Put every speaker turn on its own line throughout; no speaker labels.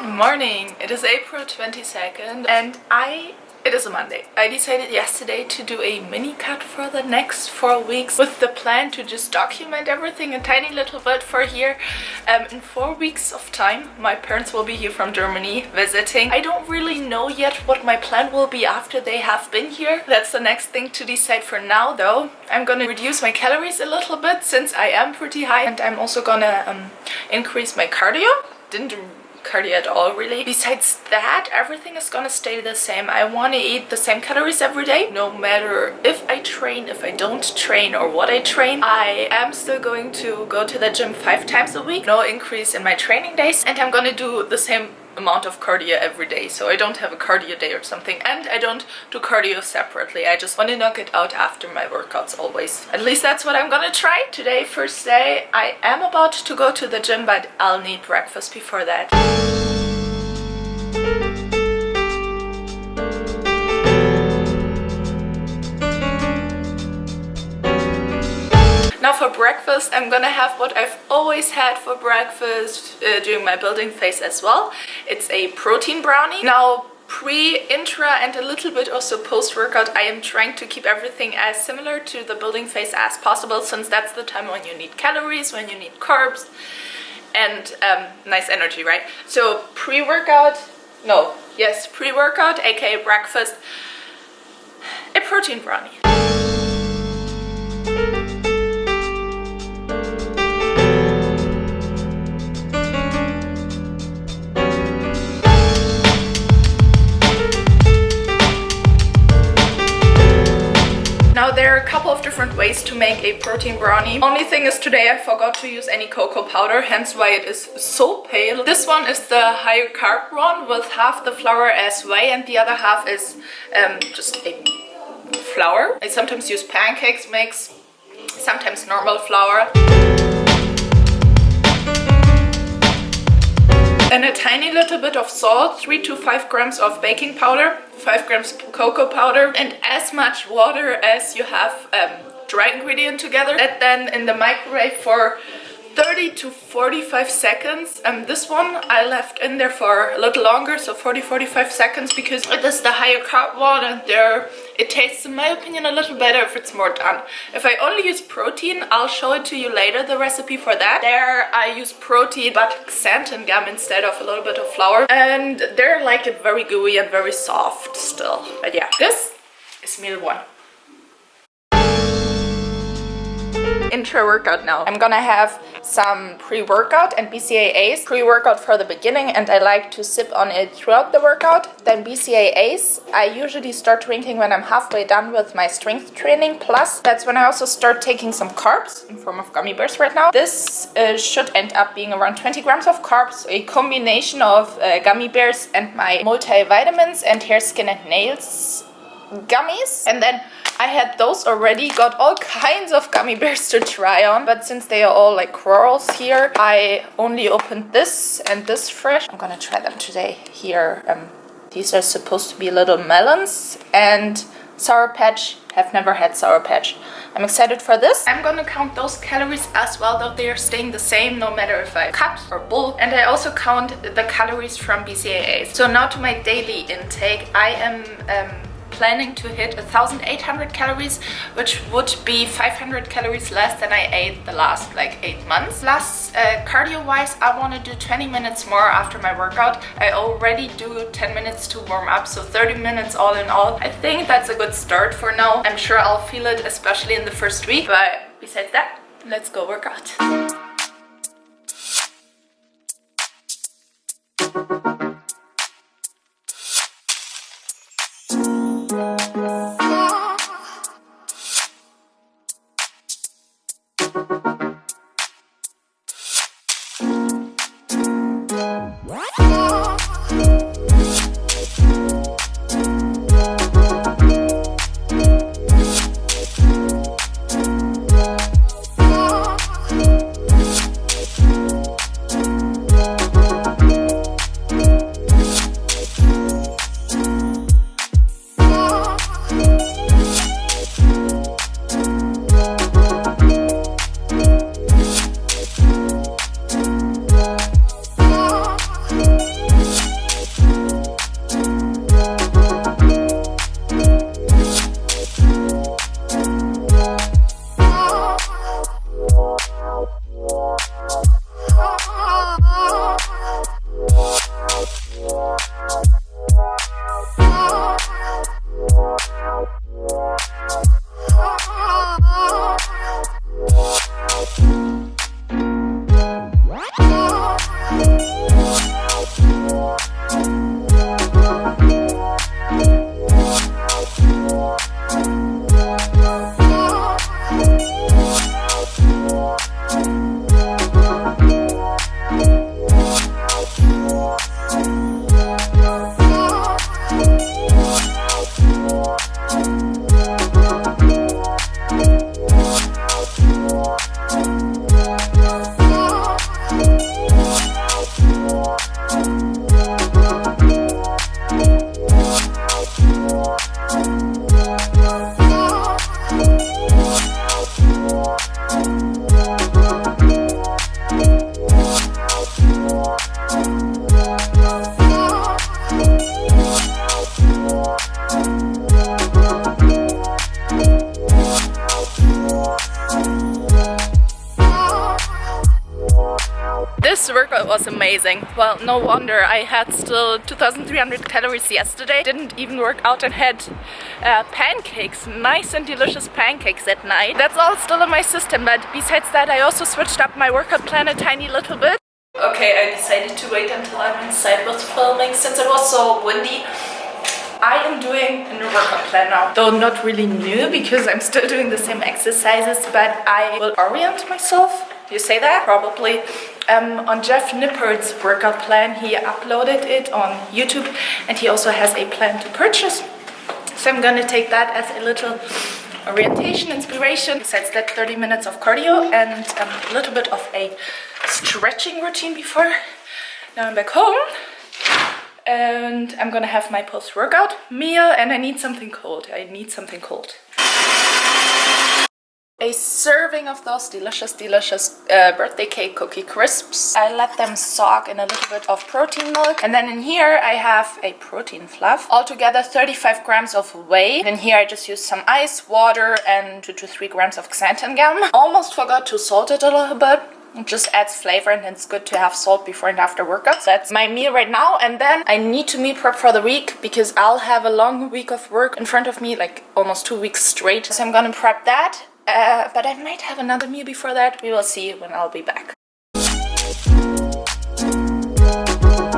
morning. It is April 22nd and it is a Monday. I decided yesterday to do a mini cut for the next 4 weeks with the plan to just document everything a tiny little bit for here. In 4 weeks of time, my parents will be here from Germany visiting. I don't really know yet what my plan will be after they have been here. That's the next thing to decide for now though. I'm gonna reduce my calories a little bit since I am pretty high, and I'm also gonna increase my cardio. Didn't do cardio at all really. Besides that, everything is gonna stay the same. I want to eat the same calories every day, no matter if I train, if I don't train, or what I train. I am still going to go to the gym 5 times a week, no increase in my training days, and I'm gonna do the same amount of cardio every day, so I don't have a cardio day or something, and I don't do cardio separately. I just want to knock it out after my workouts always. At least that's what I'm gonna try. Today, first day, I am about to go to the gym, but I'll need breakfast before that. Now for breakfast, I'm gonna have what I've always had for breakfast during my building phase as well. It's a protein brownie. Now, pre, intra, and a little bit also post-workout, I am trying to keep everything as similar to the building phase as possible, since that's the time when you need calories, when you need carbs, and nice energy, right? So pre-workout, aka breakfast, a protein brownie. Now there are a couple of different ways to make a protein brownie. Only thing is today I forgot to use any cocoa powder, hence why it is so pale. This one is the higher carb one with half the flour as whey and the other half is just a flour. I sometimes use pancakes mix, sometimes normal flour. And a tiny little bit of salt, 3 to 5 grams of baking powder, 5 grams cocoa powder, and as much water as you have dry ingredient together. That then in the microwave for 30 to 45 seconds. This one I left in there for a little longer, so 40-45 seconds, because it is the higher carb one and it tastes, in my opinion, a little better if it's more done. If I only use protein, I'll show it to you later, the recipe for that. There I use protein but xanthan gum instead of a little bit of flour, and they're like it very gooey and very soft still. But yeah, this is meal 1. Intra-workout now. I'm gonna have some pre-workout and BCAAs. Pre-workout for the beginning, and I like to sip on it throughout the workout. Then BCAAs, I usually start drinking when I'm halfway done with my strength training. Plus, that's when I also start taking some carbs in form of gummy bears right now. This should end up being around 20 grams of carbs, a combination of gummy bears and my multivitamins and hair, skin and nails gummies. And then I had those already, got all kinds of gummy bears to try on, but since they are all like corals here, I only opened this and this fresh. I'm gonna try them today here. These are supposed to be little melons, and Sour Patch. Have never had Sour Patch. I'm excited for this. I'm gonna count those calories as well, though they are staying the same no matter if I cut or bulk. And I also count the calories from BCAAs. So now to my daily intake. I am planning to hit 1,800 calories, which would be 500 calories less than I ate the last like 8 months. Plus, cardio wise, I want to do 20 minutes more after my workout. I already do 10 minutes to warm up, so 30 minutes all in all. I think that's a good start for now. I'm sure I'll feel it, especially in the first week, but besides that, let's go work out. was amazing. Well, no wonder I had still 2,300 calories yesterday. Didn't even work out and had pancakes, nice and delicious pancakes at night. That's all still in my system, but besides that I also switched up my workout plan a tiny little bit. Okay, I decided to wait until I'm inside with filming since it was so windy. I am doing a new workout plan now, though not really new because I'm still doing the same exercises, but I will orient myself. You say that? Probably. On Jeff Nippard's workout plan, he uploaded it on YouTube and he also has a plan to purchase. So I'm gonna take that as a little orientation, inspiration. Besides that, 30 minutes of cardio and a little bit of a stretching routine before. Now I'm back home and I'm gonna have my post-workout meal and I need something cold. A serving of those delicious birthday cake cookie crisps. I let them soak in a little bit of protein milk. And then in here I have a protein fluff. Altogether 35 grams of whey. And in here I just use some ice, water and 2 to 3 grams of xanthan gum. Almost forgot to salt it a little bit. It just adds flavor and it's good to have salt before and after workouts. That's my meal right now. And then I need to meal prep for the week because I'll have a long week of work in front of me, like almost 2 weeks straight. So I'm gonna prep that. But I might have another meal before that. We will see when I'll be back.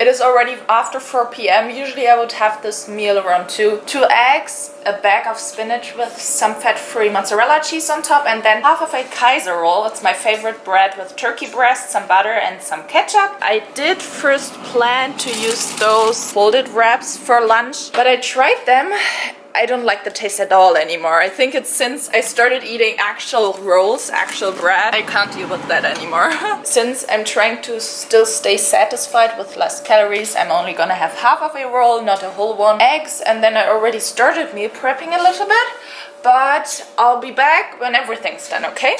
It is already after 4 p.m. Usually I would have this meal around 2. 2 eggs, a bag of spinach with some fat-free mozzarella cheese on top, and then half of a Kaiser roll. It's my favorite bread with turkey breast, some butter and some ketchup. I did first plan to use those folded wraps for lunch, but I tried them. I don't like the taste at all anymore. I think it's since I started eating actual rolls, actual bread, I can't deal with that anymore. Since I'm trying to still stay satisfied with less calories, I'm only gonna have half of a roll, not a whole one. Eggs, and then I already started meal prepping a little bit, but I'll be back when everything's done, okay?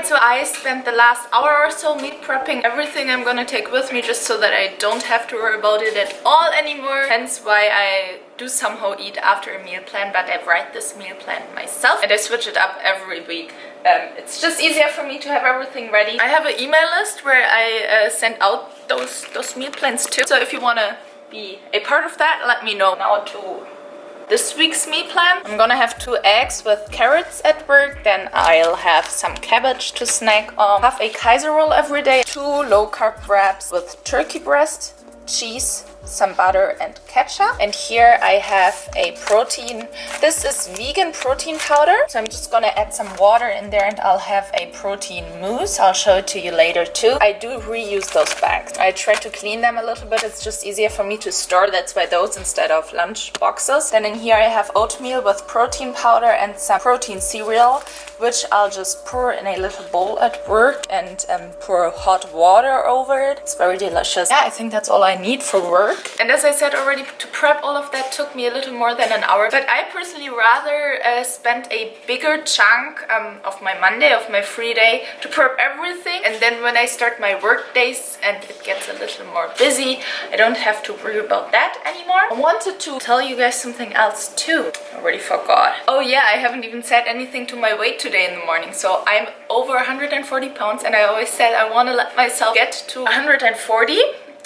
So I spent the last hour or so meal prepping everything I'm gonna take with me just so that I don't have to worry about it at all anymore. Hence why I do somehow eat after a meal plan, but I write this meal plan myself and I switch it up every week. It's just easier for me to have everything ready. I have an email list where I send out those meal plans too. So if you wanna be a part of that, let me know. Now to this week's meal plan. I'm gonna have 2 eggs with carrots at work, then I'll have some cabbage to snack on, have a Kaiser roll every day, 2 low-carb wraps with turkey breast, cheese, some butter and ketchup. And here I have a protein. This is vegan protein powder. So I'm just gonna add some water in there and I'll have a protein mousse. I'll show it to you later too. I do reuse those bags. I try to clean them a little bit. It's just easier for me to store. That's why those instead of lunch boxes. Then in here I have oatmeal with protein powder and some protein cereal, which I'll just pour in a little bowl at work and pour hot water over it. It's very delicious. Yeah, I think that's all I need for work. And as I said already, to prep all of that took me a little more than an hour. But I personally rather spend a bigger chunk of my Monday, of my free day, to prep everything. And then when I start my work days and it gets a little more busy, I don't have to worry about that anymore. I wanted to tell you guys something else too. I already forgot. Oh yeah, I haven't even said anything to my weight today in the morning. So I'm over 140 pounds and I always said I want to let myself get to 140.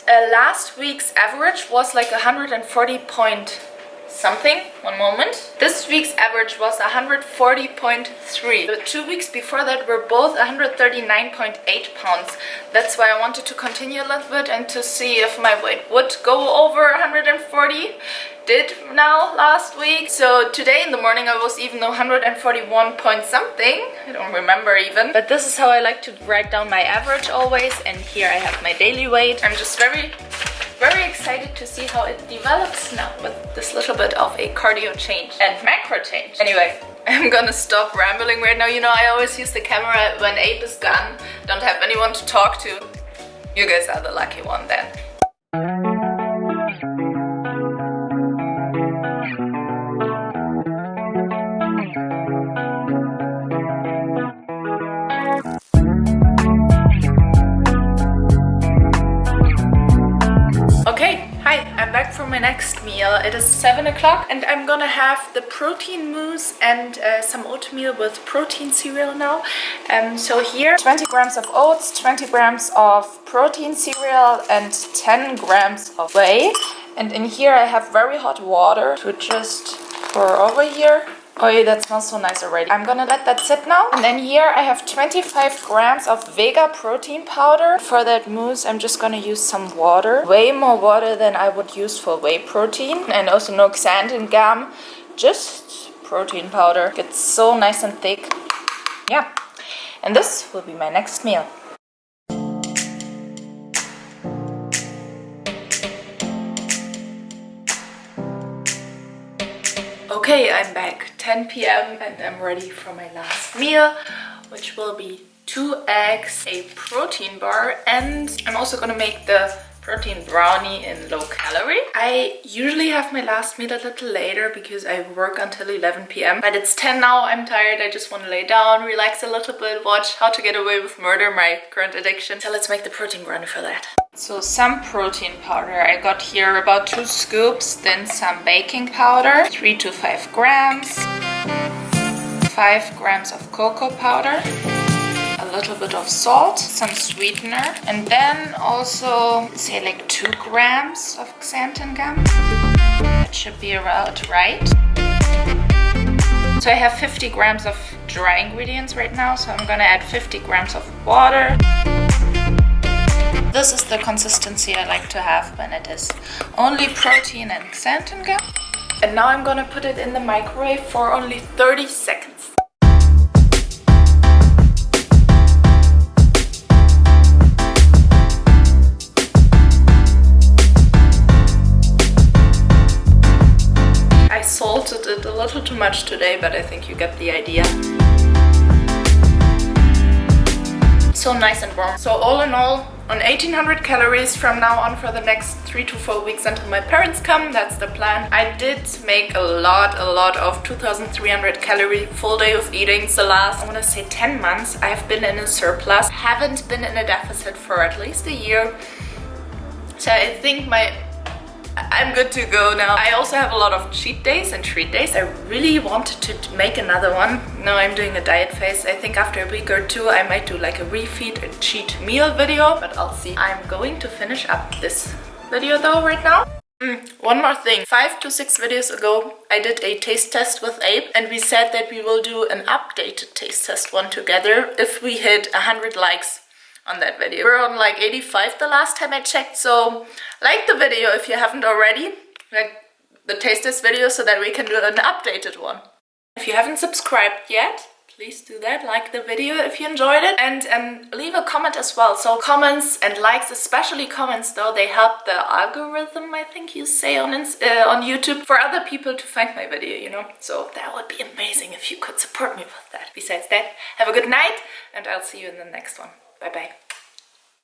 Last week's average was like 140 point something. One moment. This week's average was 140.3. The 2 weeks before that were both 139.8 pounds. That's why I wanted to continue a little bit and to see if my weight would go over 140. Did now last week. So today in the morning I was even 141 point something. I don't remember even. But this is how I like to write down my average always. And here I have my daily weight. I'm just very excited to see how it develops now with this little bit of a cardio change and macro change. Anyway, I'm gonna stop rambling right now. You know, I always use the camera when Abe is gone. Don't have anyone to talk to. You guys are the lucky one then. Okay, hi, I'm back for my next meal. It is 7 o'clock and I'm gonna have the protein mousse and some oatmeal with protein cereal now. So here, 20 grams of oats, 20 grams of protein cereal and 10 grams of whey. And in here I have very hot water to just pour over here. Oh yeah, that smells so nice already. I'm gonna let that sit now. And then here I have 25 grams of Vega protein powder. For that mousse, I'm just gonna use some water. Way more water than I would use for whey protein. And also no Xanthan Gum, just protein powder. It's so nice and thick. Yeah, and this will be my next meal. Okay, I'm back, 10 p.m. and I'm ready for my last meal, which will be 2 eggs, a protein bar, and I'm also gonna make the protein brownie in low calorie. I usually have my last meal a little later because I work until 11 p.m. But it's 10 now, I'm tired, I just want to lay down, relax a little bit, watch How to Get Away with Murder, my current addiction. So let's make the protein brownie for that. So some protein powder, I got here about 2 scoops, then some baking powder, 3 to 5 grams, 5 grams of cocoa powder, a little bit of salt, some sweetener, and then also say like 2 grams of Xanthan Gum. That should be about right. So I have 50 grams of dry ingredients right now, so I'm gonna add 50 grams of water. This is the consistency I like to have when it is only protein and Xanthan Gum. And now I'm gonna put it in the microwave for only 30 seconds. I salted it a little too much today, but I think you get the idea. So nice and warm. So all in all, on 1800 calories from now on for the next 3 to 4 weeks until my parents come. That's the plan. I did make a lot of 2300 calorie full day of eating. The last, I want to say 10 months, I have been in a surplus. Haven't been in a deficit for at least a year. So I think I'm good to go now. I also have a lot of cheat days and treat days. I really wanted to make another one. Now I'm doing a diet phase. I think after a week or 2 I might do like a refeed and cheat meal video, but I'll see. I'm going to finish up this video though right now. One more thing. 5 to 6 videos ago I did a taste test with Abe and we said that we will do an updated taste test one together if we hit 100 likes on that video. We're on like 85 the last time I checked, so like the video if you haven't already, like the taste test video, so that we can do an updated one. If you haven't subscribed yet, please do that, like the video if you enjoyed it, and leave a comment as well. So comments and likes, especially comments though, they help the algorithm, I think you say on YouTube, for other people to find my video, you know. So that would be amazing if you could support me with that. Besides that, have a good night and I'll see you in the next one. Bye bye.